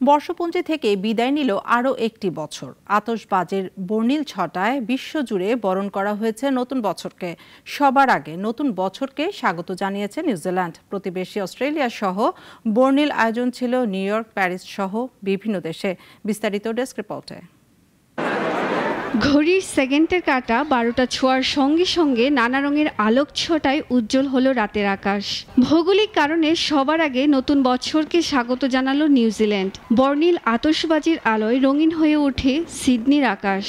বর্ষপঞ্জি থেকে বিদায় নিল আরও একটি বছর। আতশবাজির বর্ণিল ছটায় বিশ্বজুড়ে বরণ করা হয়েছে নতুন বছরকে। সবার আগে নতুন বছরকে স্বাগত জানিয়েছে নিউজিল্যান্ড। প্রতিবেশী অস্ট্রেলিয়া সহ বর্ণিল আয়োজন ছিল নিউ ইয়র্ক, প্যারিস সহ বিভিন্ন দেশে। বিস্তারিত ডেস্ক রিপোর্টে। ঘড়ির সেকেন্ডের কাঁটা 12টা ছোঁয়ার সঙ্গে সঙ্গে নানা রঙের আলোক ছটায় উজ্জ্বল হলো রাতের আকাশ। ভৌগোলিক কারণে সবার আগে নতুন বছরকে স্বাগত জানালো নিউজিল্যান্ড। বর্ণিল আতশবাজির আলোয় রঙিন হয়ে ওঠে সিডনির আকাশ।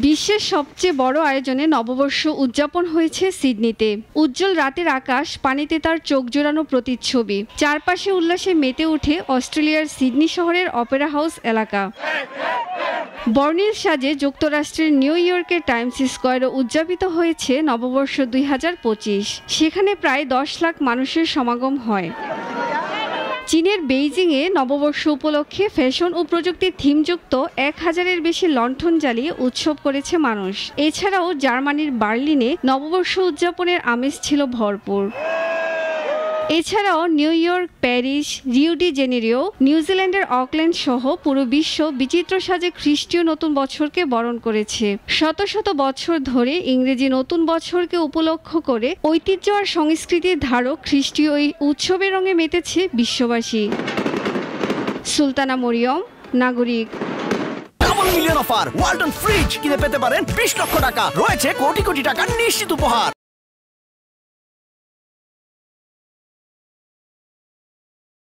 বিশ্বের সবচেয়ে বড় আয়োজনে নববর্ষ উদযাপন হয়েছে সিডনিতে। উজ্জ্বল রাতের আকাশ, পানিতে তার চোখ জোড়ানো প্রতিচ্ছবি। চারপাশে উল্লাসে মেতে ওঠে অস্ট্রেলিয়ার সিডনি শহরের অপেরা হাউস এলাকা। বর্ণিল সাজে যুক্তরাষ্ট্রের নিউ ইয়র্কের টাইমস স্কয়ারে উদযাপিত হয়েছে নববর্ষ 2025। সেখানে প্রায় 10 লাখ মানুষের সমাগম হয়। চীনের বেইজিংয়ে নববর্ষ উপলক্ষে ফ্যাশন ও প্রযুক্তির থিমযুক্ত 1000-এর বেশি লণ্ঠন জ্বালিয়ে উৎসব করেছে মানুষ। এছাড়াও জার্মানির বার্লিনে নববর্ষ উদযাপনের আমেজ ছিল ভরপুর। এছাড়াও new York, Paris, Rio de Janeiro, নিউজিল্যান্ডের অকল্যান্ড সহ পুরো বিশ্ব বিচিত্র সাজে খ্রিস্টীয় নতুন বছরকে বরণ করেছে। শত শত বছর ধরে ইংরেজি নতুন বছরকে উপলক্ষ করে ঐতিহ্য আর সংস্কৃতির ধারক খ্রিস্টীয় এই উৎসবের রঙে মেতেছে বিশ্ববাসী। সুলতানা মরিয়ম, নাগরিক। মিলিয়ন অফার ওয়ালটন ফ্রিজ কিনে পেতে পারেন 20 লক্ষ টাকা, রয়েছে কোটি কোটি টাকার নিশ্চিত উপহার।